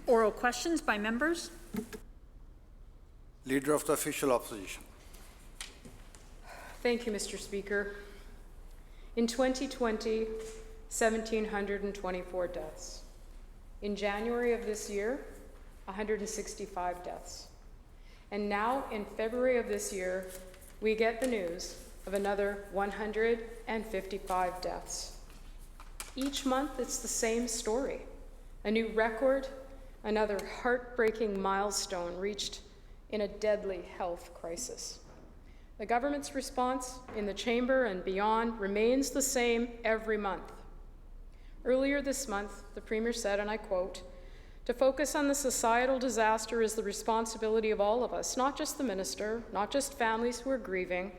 Oral questions by members. Leader of the Official Opposition. Thank you, Mr. Speaker. In 2020, 1,724 deaths. In January of this year, 165 deaths. And now, in February of this year, we get the news of another 155 deaths. Each month, it's the same story. A new record, another heartbreaking milestone reached in a deadly health crisis. The government's response in the chamber and beyond remains the same every month. Earlier this month, the Premier said, and I quote, "To focus on the societal disaster is the responsibility of all of us, not just the minister, not just families who are grieving,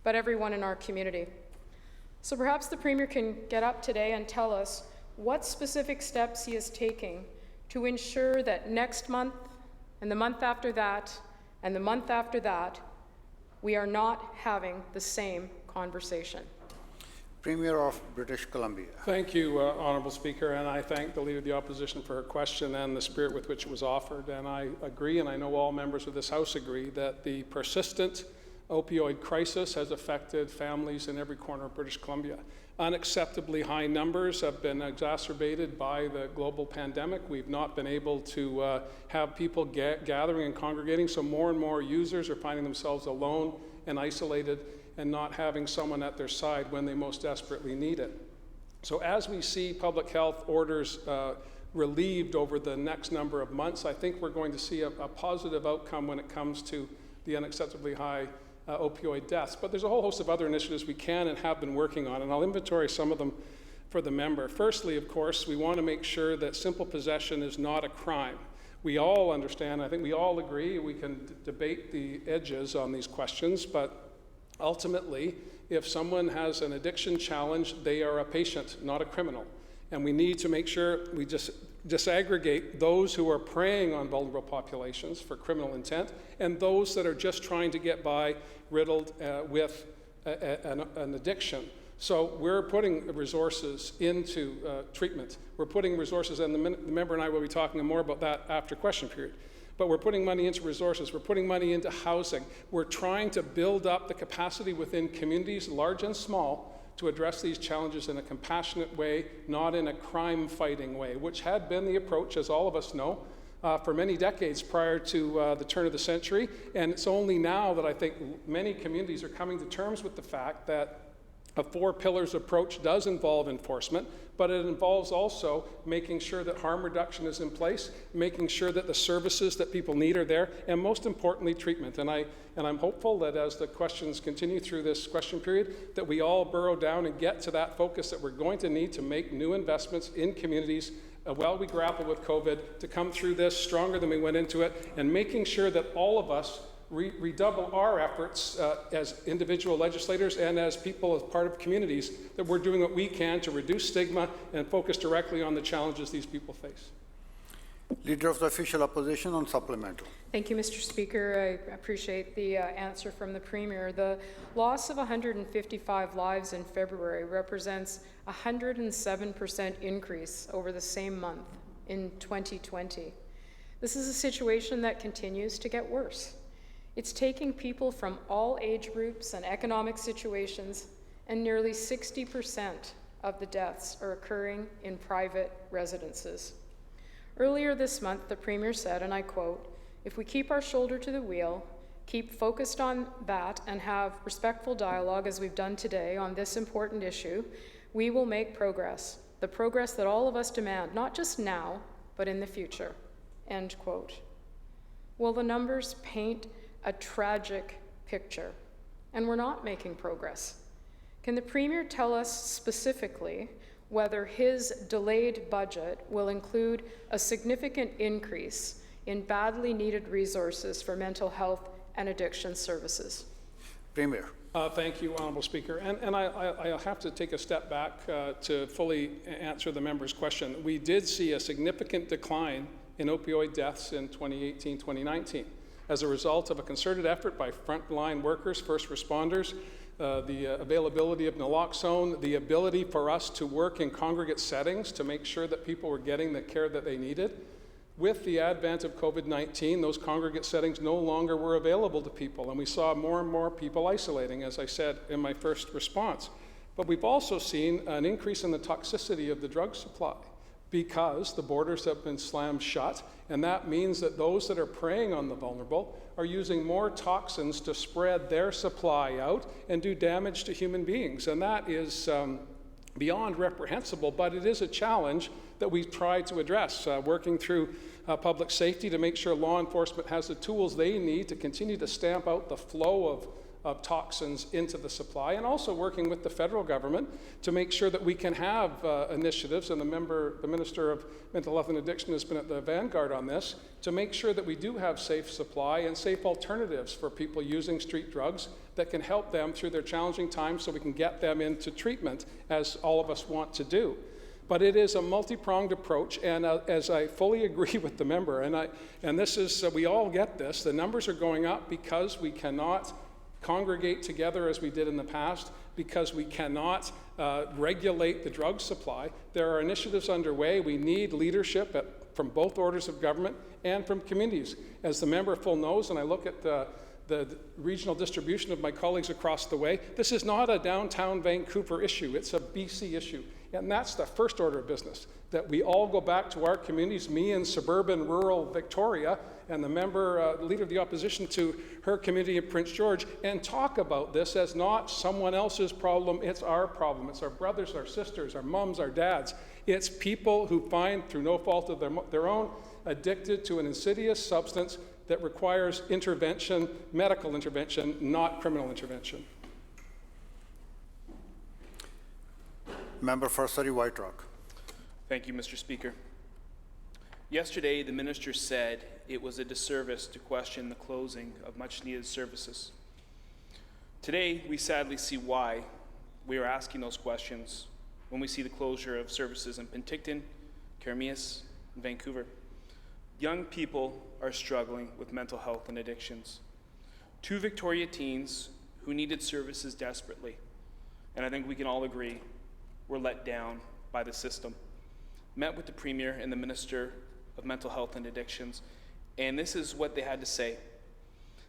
but everyone in our community." So perhaps the Premier can get up today and tell us what specific steps he is taking to ensure that next month, and the month after that, and the month after that, we are not having the same conversation. Premier of British Columbia. Thank you, Honourable Speaker, and I thank the Leader of the Opposition for her question and the spirit with which it was offered. And I agree, and I know all members of this House agree, that the persistent opioid crisis has affected families in every corner of British Columbia. Unacceptably high numbers have been exacerbated by the global pandemic. We've not been able to have people gathering and congregating, so more and more users are finding themselves alone and isolated and not having someone at their side when they most desperately need it. So as we see public health orders relieved over the next number of months, I think we're going to see a positive outcome when it comes to the unacceptably high opioid deaths. But there's a whole host of other initiatives we can and have been working on, and I'll inventory some of them for the member. Firstly, of course, we want to make sure that simple possession is not a crime. We all understand, I think we all agree, we can debate the edges on these questions, but ultimately, if someone has an addiction challenge, they are a patient, not a criminal. And we need to make sure we just disaggregate those who are preying on vulnerable populations for criminal intent and those that are just trying to get by riddled with an addiction. So we're putting resources into treatment. We're putting resources, and the member and I will be talking more about that after question period. But we're putting money into resources, we're putting money into housing. We're trying to build up the capacity within communities, large and small, to address these challenges in a compassionate way, not in a crime-fighting way, which had been the approach, as all of us know, for many decades prior to the turn of the century. And it's only now that I think many communities are coming to terms with the fact that a four pillars approach does involve enforcement, but it involves also making sure that harm reduction is in place, making sure that the services that people need are there, and most importantly, treatment. And I'm hopeful that as the questions continue through this question period, that we all burrow down and get to that focus that we're going to need to make new investments in communities while we grapple with COVID, to come through this stronger than we went into it, and making sure that all of us redouble our efforts as individual legislators and as people, as part of communities, that we're doing what we can to reduce stigma and focus directly on the challenges these people face. Leader of the Official Opposition on supplemental. Thank you, Mr. Speaker. I appreciate the answer from the Premier. The loss of 155 lives in February represents a 107% increase over the same month in 2020. This is a situation that continues to get worse. It's taking people from all age groups and economic situations, and nearly 60% of the deaths are occurring in private residences. Earlier this month, the Premier said, and I quote, "If we keep our shoulder to the wheel, keep focused on that, and have respectful dialogue as we've done today on this important issue, we will make progress, the progress that all of us demand, not just now, but in the future." End quote. Well, the numbers paint a tragic picture, and we're not making progress. Can the Premier tell us specifically whether his delayed budget will include a significant increase in badly needed resources for mental health and addiction services? Premier. Thank you, Honourable Speaker. And I have to take a step back to fully answer the member's question. We did see a significant decline in opioid deaths in 2018-2019 as a result of a concerted effort by frontline workers, first responders, the availability of naloxone, the ability for us to work in congregate settings to make sure that people were getting the care that they needed. with the advent of COVID-19, those congregate settings no longer were available to people, and we saw more and more people isolating, as I said in my first response. But we've also seen an increase in the toxicity of the drug supply because the borders have been slammed shut, and that means that those that are preying on the vulnerable are using more toxins to spread their supply out and do damage to human beings. And that is beyond reprehensible, but it is a challenge that we've tried to address, working through public safety to make sure law enforcement has the tools they need to continue to stamp out the flow of toxins into the supply, and also working with the federal government to make sure that we can have initiatives, and the Minister of Mental Health and Addiction has been at the vanguard on this, to make sure that we do have safe supply and safe alternatives for people using street drugs that can help them through their challenging times so we can get them into treatment, as all of us want to do. But it is a multi-pronged approach, and as I fully agree with the member, and this is, we all get this, the numbers are going up because we cannot congregate together as we did in the past, because we cannot regulate the drug supply. There are initiatives underway. We need leadership from both orders of government and from communities. As the member full knows, and I look at the regional distribution of my colleagues across the way, this is not a downtown Vancouver issue, it's a BC issue. And that's the first order of business, that we all go back to our communities, me in suburban rural Victoria, and the member, leader of the opposition, to her community in Prince George, and talk about this as not someone else's problem, it's our problem. It's our brothers, our sisters, our mums, our dads. It's people who find, through no fault of their own, addicted to an insidious substance that requires intervention, medical intervention, not criminal intervention. Member for Surrey White Rock. Thank you, Mr. Speaker. Yesterday, the minister said it was a disservice to question the closing of much-needed services. Today, we sadly see why we are asking those questions when we see the closure of services in Penticton, Keremeos, and Vancouver. Young people are struggling with mental health and addictions. 2 Victoria teens who needed services desperately, and I think we can all agree, were let down by the system. Met with the Premier and the Minister of Mental Health and Addictions, and this is what they had to say.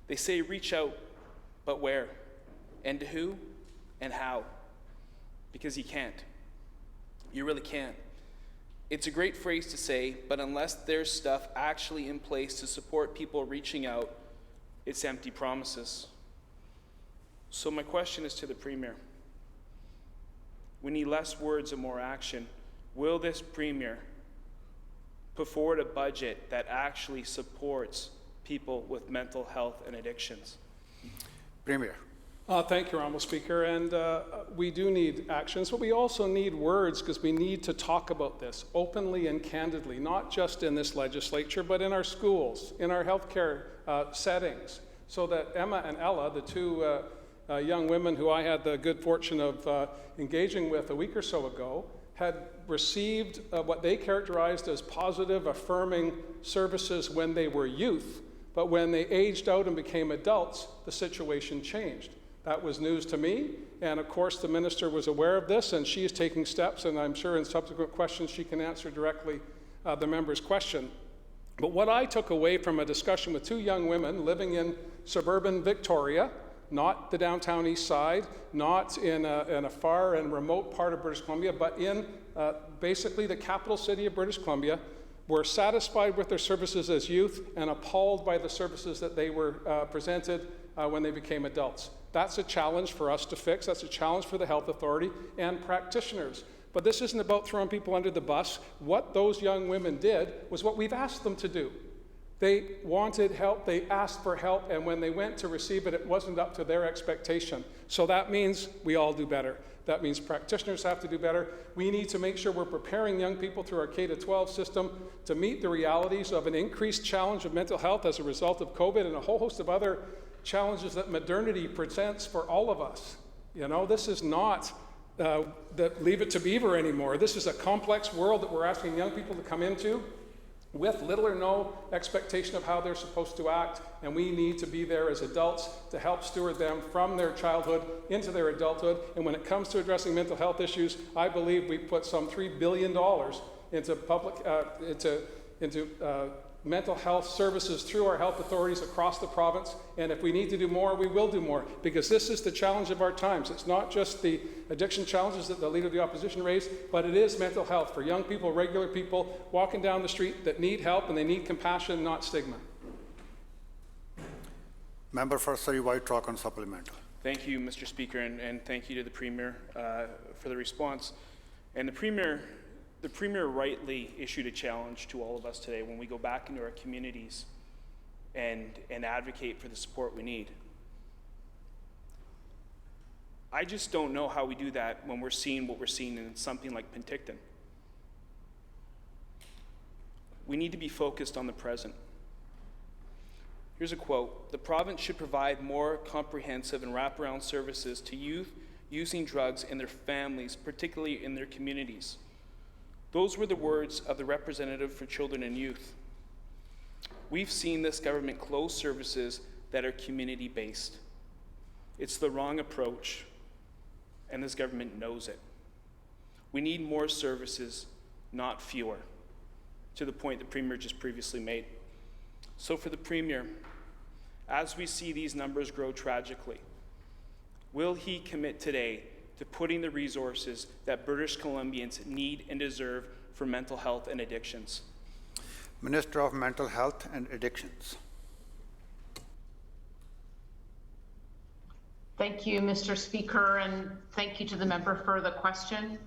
They say, reach out, but where? And to who? And how? Because you can't. You really can't. It's a great phrase to say, but unless there's stuff actually in place to support people reaching out, it's empty promises. So my question is to the Premier. We need less words and more action. Will this Premier put forward a budget that actually supports people with mental health and addictions? Premier. Thank you, Honourable Speaker. And we do need actions, but we also need words, because we need to talk about this openly and candidly, not just in this legislature, but in our schools, in our healthcare settings, so that Emma and Ella, the 2 young women who I had the good fortune of engaging with a week or so ago, had received what they characterized as positive, affirming services when they were youth, but when they aged out and became adults, the situation changed. That was news to me, and of course the minister was aware of this, and she is taking steps, and I'm sure in subsequent questions she can answer directly the member's question. But what I took away from a discussion with 2 young women living in suburban Victoria, not the downtown east side, not in a far and remote part of British Columbia, but in basically the capital city of British Columbia, were satisfied with their services as youth and appalled by the services that they were presented when they became adults. That's a challenge for us to fix. That's a challenge for the health authority and practitioners. But this isn't about throwing people under the bus. What those young women did was what we've asked them to do. They wanted help, they asked for help, and when they went to receive it, it wasn't up to their expectation. So that means we all do better. That means practitioners have to do better. We need to make sure we're preparing young people through our K-12 system to meet the realities of an increased challenge of mental health as a result of COVID and a whole host of other challenges that modernity presents for all of us. You know, this is not leave it to Beaver anymore. This is a complex world that we're asking young people to come into with little or no expectation of how they're supposed to act, and we need to be there as adults to help steward them from their childhood into their adulthood. And when it comes to addressing mental health issues, I believe we put some $3 billion into mental health services through our health authorities across the province, and if we need to do more, we will do more, because this is the challenge of our times. It's not just the addiction challenges that the Leader of the Opposition raised, but it is mental health for young people, regular people walking down the street that need help, and they need compassion, not stigma. Member for Surrey White Rock on supplemental. Thank you, Mr. Speaker, and thank you to the Premier for the response. And the Premier rightly issued a challenge to all of us today when we go back into our communities and advocate for the support we need. I just don't know how we do that when we're seeing what we're seeing in something like Penticton. We need to be focused on the present. Here's a quote: "The province should provide more comprehensive and wraparound services to youth using drugs and their families, particularly in their communities." Those were the words of the representative for children and youth. We've seen this government close services that are community-based. It's the wrong approach, and this government knows it. We need more services, not fewer, to the point the Premier just previously made. So for the Premier, as we see these numbers grow tragically, will he commit today to putting the resources that British Columbians need and deserve for mental health and addictions? Minister of Mental Health and Addictions. Thank you, Mr. Speaker, and thank you to the member for the question.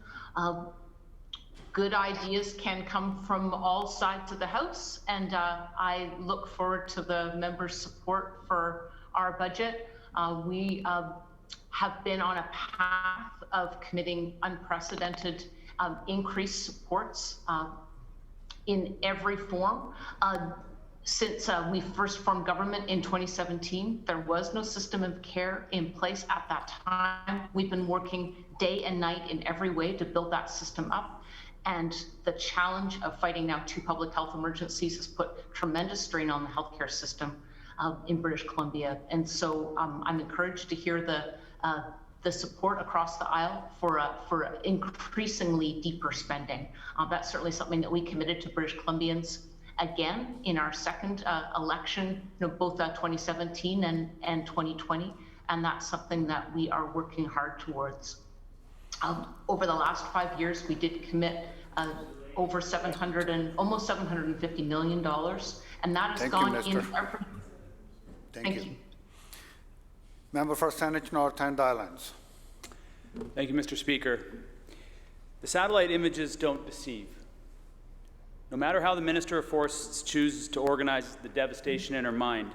Good ideas can come from all sides of the House, and I look forward to the member's support for our budget. We have been on a path of committing unprecedented increased supports in every form. Since we first formed government in 2017, there was no system of care in place at that time. We've been working day and night in every way to build that system up. And the challenge of fighting now 2 public health emergencies has put tremendous strain on the healthcare system in British Columbia. And so I'm encouraged to hear the support across the aisle for increasingly deeper spending. That's certainly something that we committed to British Columbians again in our second election, both 2017 and 2020, and that's something that we are working hard towards. Over the last 5 years, we did commit over almost $750 million, and that has gone in. Thank you. Member for Saanich North and Islands. Thank you, Mr. Speaker. The satellite images don't deceive. No matter how the Minister of Forests chooses to organize the devastation in her mind,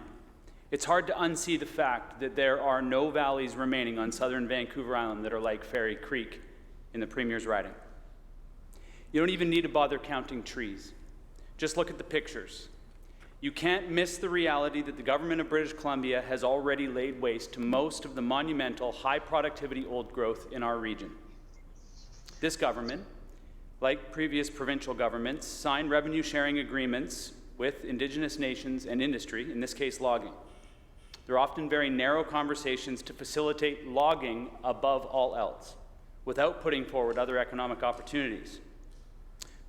it's hard to unsee the fact that there are no valleys remaining on southern Vancouver Island that are like Fairy Creek in the Premier's riding. You don't even need to bother counting trees. Just look at the pictures. You can't miss the reality that the government of British Columbia has already laid waste to most of the monumental high-productivity old growth in our region. This government, like previous provincial governments, signed revenue-sharing agreements with Indigenous nations and industry, in this case logging. They're often very narrow conversations to facilitate logging above all else, without putting forward other economic opportunities.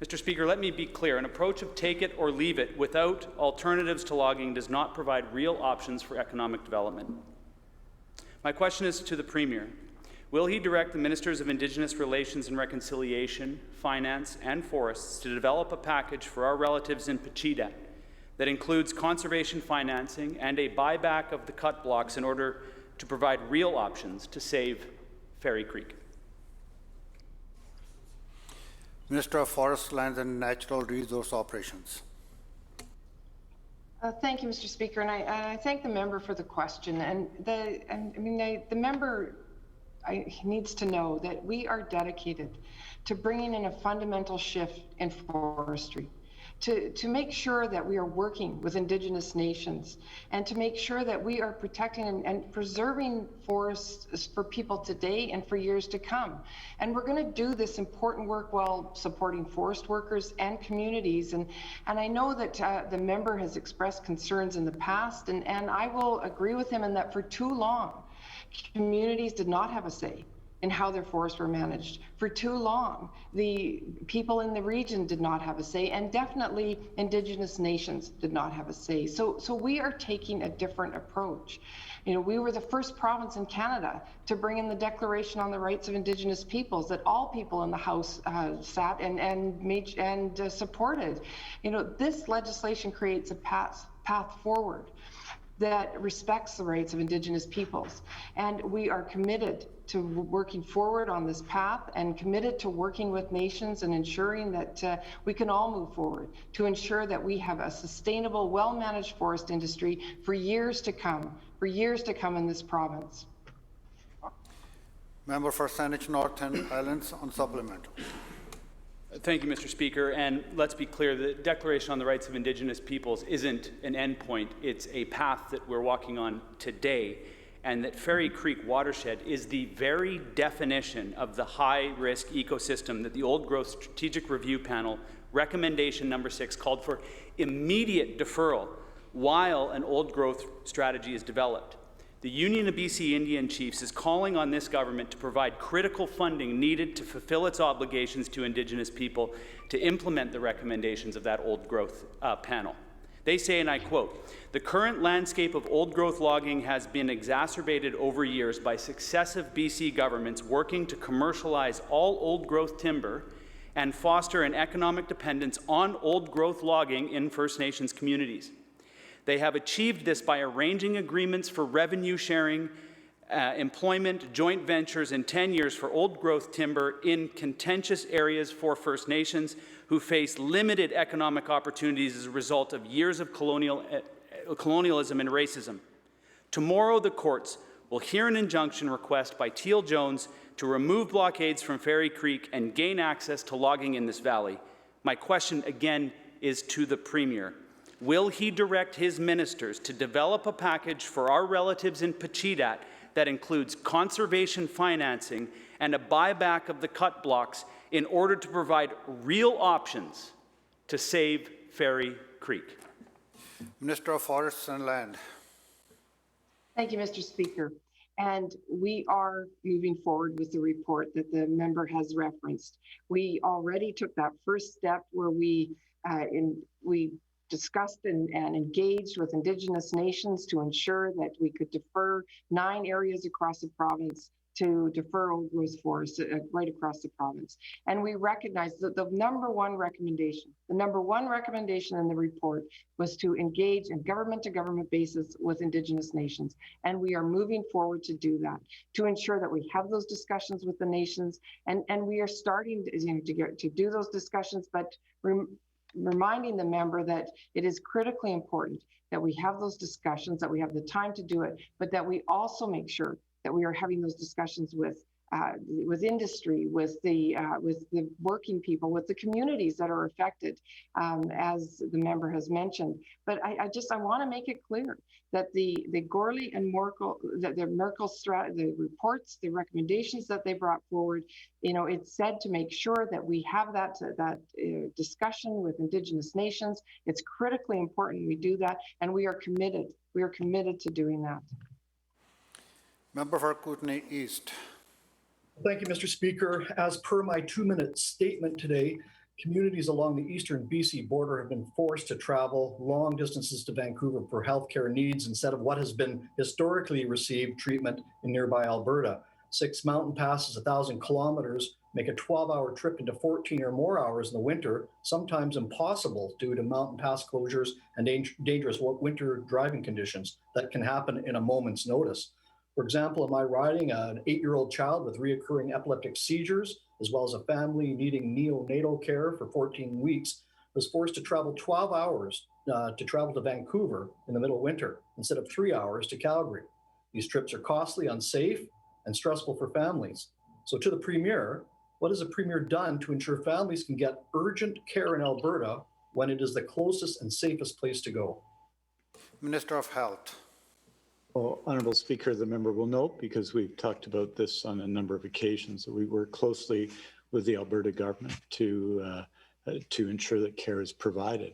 Mr. Speaker, let me be clear. An approach of take it or leave it without alternatives to logging does not provide real options for economic development. My question is to the Premier. Will he direct the Ministers of Indigenous Relations and Reconciliation, Finance, and Forests to develop a package for our relatives in Pachita that includes conservation financing and a buyback of the cut blocks in order to provide real options to save Fairy Creek? Minister of Forest, Lands and Natural Resource Operations. Thank you, Mr. Speaker, and I thank the member for the question. And the member needs to know that we are dedicated to bringing in a fundamental shift in forestry, to make sure that we are working with Indigenous nations and to make sure that we are protecting and preserving forests for people today and for years to come. And we're going to do this important work while supporting forest workers and communities. And I know that the member has expressed concerns in the past, and I will agree with him in that for too long, communities did not have a say in how their forests were managed. For too long, the people in the region did not have a say, and definitely Indigenous nations did not have a say. So we are taking a different approach. You know, we were the first province in Canada to bring in the Declaration on the Rights of Indigenous Peoples that all people in the House sat and supported. You know, this legislation creates a path forward that respects the rights of Indigenous peoples. And we are committed to working forward on this path and committed to working with nations and ensuring that we can all move forward to ensure that we have a sustainable, well-managed forest industry for years to come in this province. Member for Saanich North and Islands on supplemental. Thank you, Mr. Speaker. And let's be clear, the Declaration on the Rights of Indigenous Peoples isn't an endpoint. It's a path that we're walking on today, and that Fairy Creek watershed is the very definition of the high-risk ecosystem that the Old Growth Strategic Review Panel, recommendation number 6, called for immediate deferral while an old growth strategy is developed. The Union of BC Indian Chiefs is calling on this government to provide critical funding needed to fulfill its obligations to Indigenous people to implement the recommendations of that old growth panel. They say, and I quote, "The current landscape of old growth logging has been exacerbated over years by successive BC governments working to commercialize all old growth timber and foster an economic dependence on old growth logging in First Nations communities. They have achieved this by arranging agreements for revenue sharing, employment, joint ventures, and 10 years for old growth timber in contentious areas for First Nations who face limited economic opportunities as a result of years of colonialism and racism. Tomorrow, the courts will hear an injunction request by Teal Jones to remove blockades from Fairy Creek and gain access to logging in this valley. My question again is to the Premier. Will he direct his ministers to develop a package for our relatives in Pacheedaht that includes conservation financing and a buyback of the cut blocks in order to provide real options to save Fairy Creek? Minister of Forests and Land. Thank you, Mr. Speaker. And we are moving forward with the report that the member has referenced. We already took that first step where we discussed and engaged with Indigenous nations to ensure that we could defer 9 areas across the province to defer old growth forests right across the province. And we recognize that the number one recommendation in the report was to engage in government-to-government basis with Indigenous nations. And we are moving forward to do that, to ensure that we have those discussions with the nations. And we are starting to do those discussions, but reminding the member that it is critically important that we have those discussions, that we have the time to do it, but that we also make sure that we are having those discussions with industry, with the working people, with the communities that are affected, as the member has mentioned. But I want to make it clear that the Gorley and Merkel, the reports, the recommendations that they brought forward, it's said to make sure that we have that discussion with Indigenous nations. It's critically important we do that, and we are committed. We are committed to doing that. Member for Kootenay East. Thank you, Mr. Speaker. As per my 2-minute statement today, communities along the eastern BC border have been forced to travel long distances to Vancouver for healthcare needs instead of what has been historically received treatment in nearby Alberta. 6 mountain passes, 1,000 kilometers, make a 12-hour trip into 14 or more hours in the winter, sometimes impossible due to mountain pass closures and dangerous winter driving conditions that can happen in a moment's notice. For example, in my riding, an 8-year-old child with reoccurring epileptic seizures, as well as a family needing neonatal care for 14 weeks, was forced to travel 12 hours to travel to Vancouver in the middle of winter, instead of 3 hours to Calgary. These trips are costly, unsafe, and stressful for families. So to the Premier, what has the Premier done to ensure families can get urgent care in Alberta when it is the closest and safest place to go? Minister of Health. Well, Honourable Speaker, the member will note, because we've talked about this on a number of occasions, that we work closely with the Alberta government to ensure that care is provided.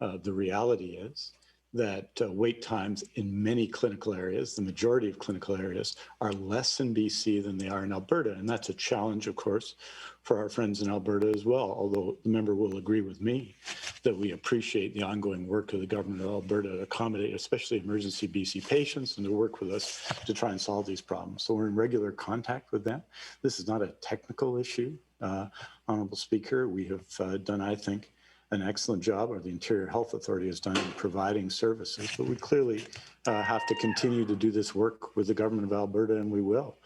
The reality is that wait times in many clinical areas, the majority of clinical areas, are less in BC than they are in Alberta. And that's a challenge, of course, for our friends in Alberta as well, although the member will agree with me that we appreciate the ongoing work of the government of Alberta to accommodate, especially emergency BC patients, and to work with us to try and solve these problems. So we're in regular contact with them. This is not a technical issue, Honourable Speaker. We have done, I think, an excellent job, or the Interior Health Authority has done, in providing services, but we clearly have to continue to do this work with the government of Alberta, and we will.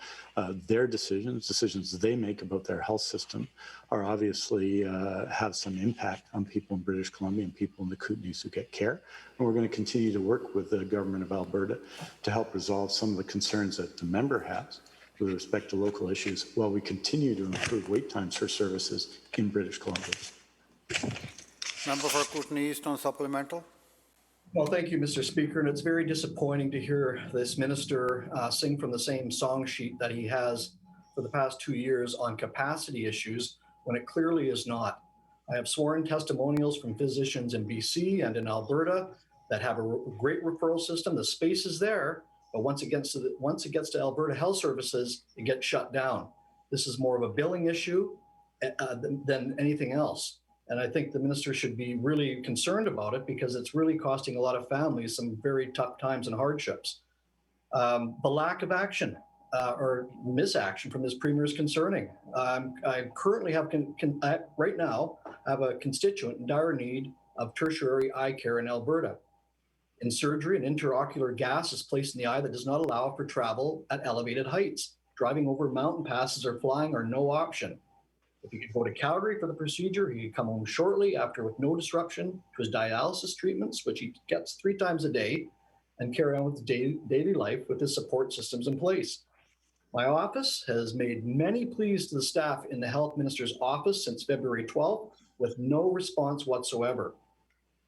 Their decisions they make about their health system are obviously have some impact on people in British Columbia and people in the Kootenays who get care. And we're going to continue to work with the government of Alberta to help resolve some of the concerns that the member has with respect to local issues while we continue to improve wait times for services in British Columbia. Member for Kootenay East on supplemental. Well, thank you, Mr. Speaker. And it's very disappointing to hear this minister sing from the same song sheet that he has for the past 2 years on capacity issues when it clearly is not. I have sworn testimonials from physicians in BC and in Alberta that have a great referral system. The space is there, but once it gets to Alberta Health Services, it gets shut down. This is more of a billing issue than anything else. And I think the minister should be really concerned about it because it's really costing a lot of families some very tough times and hardships. The lack of action or misaction from this premier is concerning. I currently have, right now, I have a constituent in dire need of tertiary eye care in Alberta. In surgery, an intraocular gas is placed in the eye that does not allow for travel at elevated heights. Driving over mountain passes or flying are no option. If he could go to Calgary for the procedure, he could come home shortly after with no disruption to his dialysis treatments, which he gets 3 times a day, and carry on with daily life with his support systems in place. My office has made many pleas to the staff in the health minister's office since February 12th with no response whatsoever.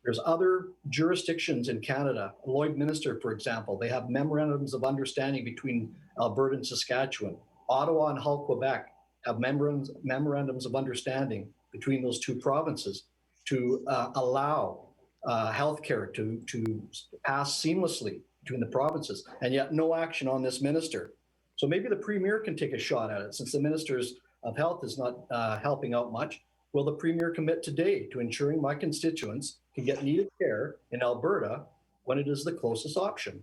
There's other jurisdictions in Canada, Lloydminster, for example, they have memorandums of understanding between Alberta and Saskatchewan. Ottawa and Hull, Quebec, have memorandums of understanding between those 2 provinces to allow healthcare to pass seamlessly between the provinces, and yet no action on this minister. So maybe the premier can take a shot at it, since the ministers of health is not helping out much. Will the premier commit today to ensuring my constituents can get needed care in Alberta when it is the closest option?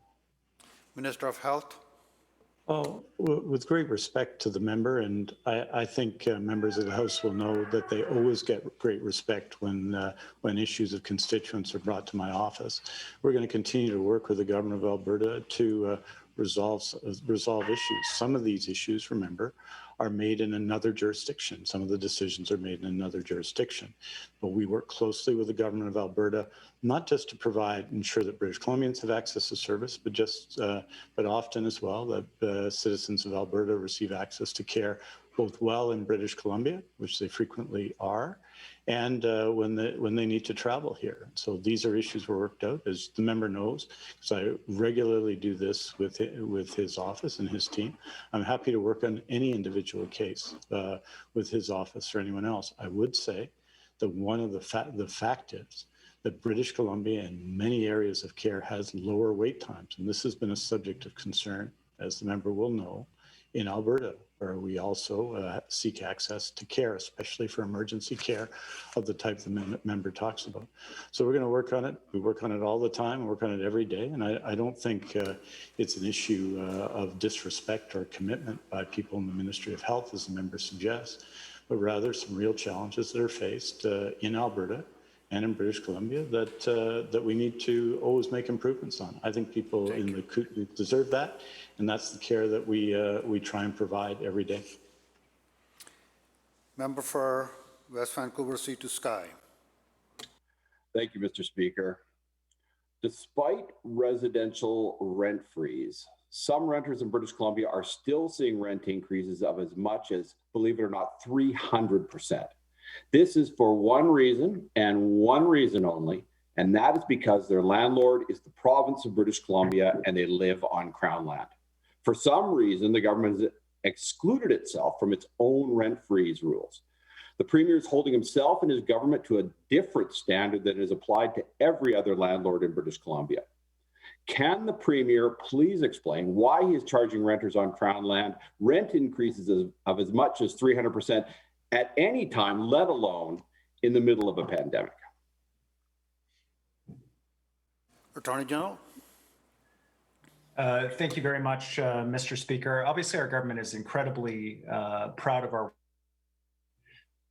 Minister of Health. Well, with great respect to the member, and I think members of the House will know that they always get great respect when issues of constituents are brought to my office. We're going to continue to work with the government of Alberta to resolve issues. Some of these issues, remember, are made in another jurisdiction. Some of the decisions are made in another jurisdiction. But we work closely with the government of Alberta, not just to ensure that British Columbians have access to service, but often as well that citizens of Alberta receive access to care both well in British Columbia, which they frequently are, and when they need to travel here. So these are issues were worked out, as the member knows, because I regularly do this with his office and his team. I'm happy to work on any individual case with his office or anyone else. I would say that one of the fact is that British Columbia in many areas of care has lower wait times, and this has been a subject of concern, as the member will know, in Alberta, where we also seek access to care, especially for emergency care of the type the member talks about. So we're going to work on it. We work on it all the time, we work on it every day. And I don't think it's an issue of disrespect or commitment by people in the Ministry of Health, as the member suggests, but rather some real challenges that are faced in Alberta and in British Columbia that we need to always make improvements on. I think people in the Kootenays deserve that, and that's the care that we try and provide every day. Member for West Vancouver Sea to Sky. Thank you, Mr. Speaker. Despite residential rent freeze, some renters in British Columbia are still seeing rent increases of as much as, believe it or not, 300%. This is for one reason and one reason only, and that is because their landlord is the province of British Columbia and they live on Crown land. For some reason, the government has excluded itself from its own rent freeze rules. The Premier is holding himself and his government to a different standard that is applied to every other landlord in British Columbia. Can the Premier please explain why he is charging renters on Crown land rent increases of as much as 300% at any time, let alone in the middle of a pandemic? Attorney General. Thank you very much, Mr. Speaker. Obviously, our government is incredibly proud of our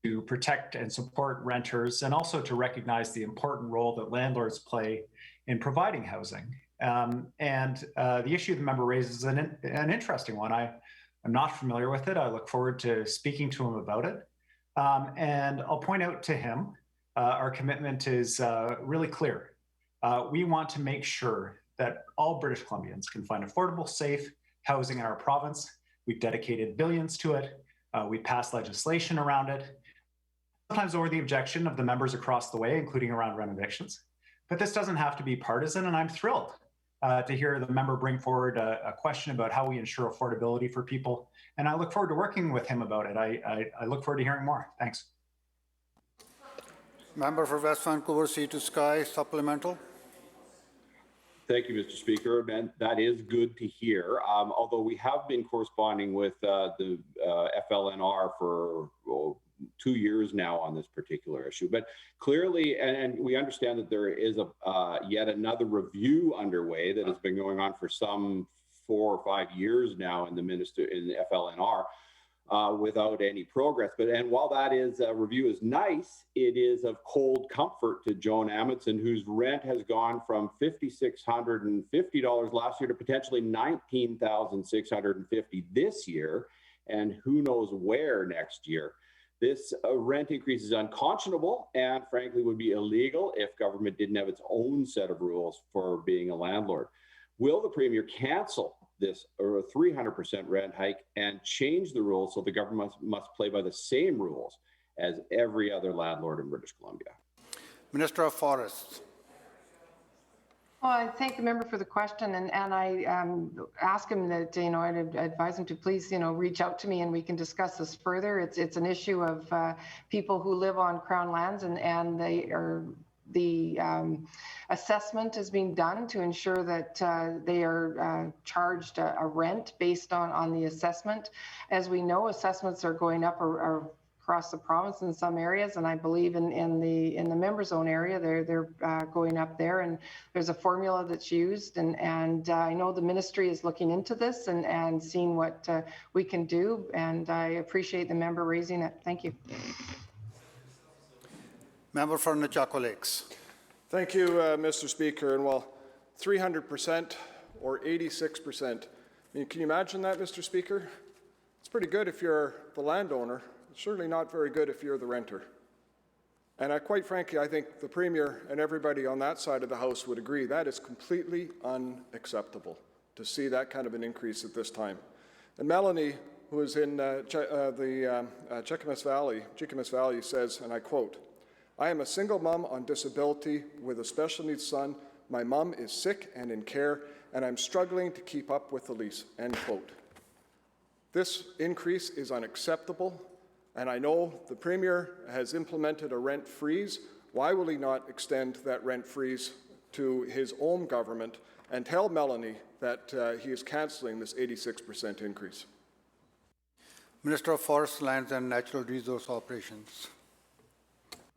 to protect and support renters and also to recognize the important role that landlords play in providing housing. The issue the member raises is an interesting one. I'm not familiar with it. I look forward to speaking to him about it. And I'll point out to him, our commitment is really clear. We want to make sure that all British Columbians can find affordable, safe housing in our province. We've dedicated billions to it. We passed legislation around it, sometimes over the objection of the members across the way, including around rent evictions. But this doesn't have to be partisan, and I'm thrilled to hear the member bring forward a question about how we ensure affordability for people. And I look forward to working with him about it. I look forward to hearing more. Thanks. Member for West Vancouver, Sea to Sky, supplemental. Thank you, Mr. Speaker. And that is good to hear. Although we have been corresponding with the FLNR for 2 years now on this particular issue. But clearly, and we understand that there is yet another review underway that has been going on for some 4 or 5 years now in the FLNR. Without any progress. And while that review is nice, it is of cold comfort to Joan Amundsen, whose rent has gone from $5,650 last year to potentially $19,650 this year, and who knows where next year. This rent increase is unconscionable and frankly would be illegal if government didn't have its own set of rules for being a landlord. Will the Premier cancel this 300% rent hike and change the rules so the government must play by the same rules as every other landlord in British Columbia? Minister of Forests. Well, I thank the member for the question, and I ask him that, I'd advise him to please, reach out to me and we can discuss this further. It's an issue of people who live on Crown lands, and they are the assessment is being done to ensure that they are charged a rent based on the assessment. As we know, assessments are going up across the province in some areas, and I believe in the member zone area they're going up there, and there's a formula that's used, and I know the ministry is looking into this and seeing what we can do, and I appreciate the member raising it. Thank you. Member for Nechako Lakes. Thank you, Mr. Speaker. And 300% or 86%, can you imagine that, Mr. Speaker? It's pretty good if you're the landowner. It's certainly not very good if you're the renter. And quite frankly, I think the Premier and everybody on that side of the House would agree that is completely unacceptable to see that kind of an increase at this time. And Melanie, who is in the Cheakamus Valley, says, and I quote, "I am a single mom on disability with a special needs son. My mom is sick and in care, and I'm struggling to keep up with the lease," end quote. This increase is unacceptable, and I know the Premier has implemented a rent freeze. Why will he not extend that rent freeze to his own government and tell Melanie that he is cancelling this 86% increase? Minister of Forest, Lands and Natural Resource Operations.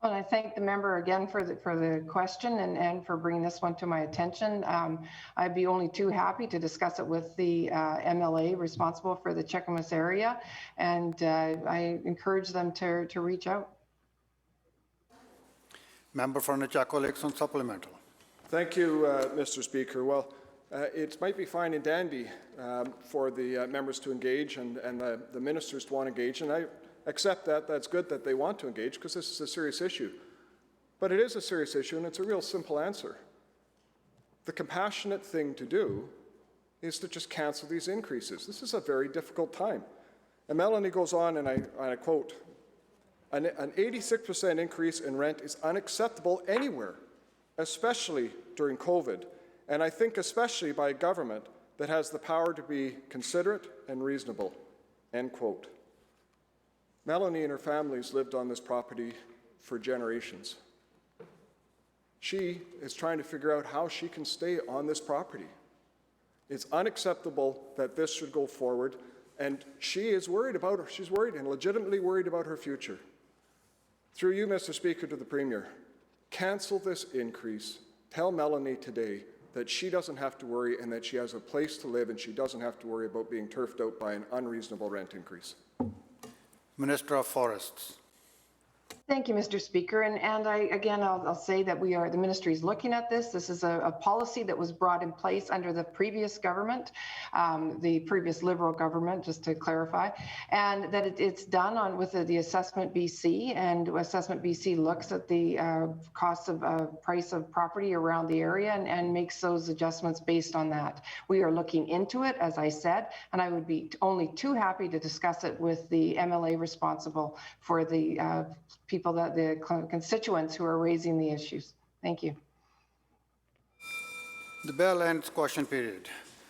Well, I thank the member again for the question and for bringing this one to my attention. I'd be only too happy to discuss it with the MLA responsible for the Cheakamus area, and I encourage them to reach out. Member for Nechako Lakes on supplemental. Thank you, Mr. Speaker. Well, it might be fine and dandy for the members to engage and the ministers to want to engage, and I accept that. That's good that they want to engage because this is a serious issue. But it is a serious issue, and it's a real simple answer. The compassionate thing to do is to just cancel these increases. This is a very difficult time. And Melanie goes on, and I quote, an 86% increase in rent is unacceptable anywhere, especially during COVID, and I think especially by a government that has the power to be considerate and reasonable, end quote. Melanie and her family's lived on this property for generations. She is trying to figure out how she can stay on this property. It's unacceptable that this should go forward, and she is worried about her. She's worried and legitimately worried about her future. Through you, Mr. Speaker, to the Premier, cancel this increase. Tell Melanie today that she doesn't have to worry and that she has a place to live and she doesn't have to worry about being turfed out by an unreasonable rent increase. Minister of Forests. Thank you, Mr. Speaker. I'll say that the ministry is looking at this. This is a policy that was brought in place under the previous government, the previous Liberal government, just to clarify, and that it's done with the Assessment BC, and Assessment BC looks at the price of property around the area and makes those adjustments based on that. We are looking into it, as I said, and I would be only too happy to discuss it with the MLA responsible for the the constituents who are raising the issues. Thank you. The bell ends question period.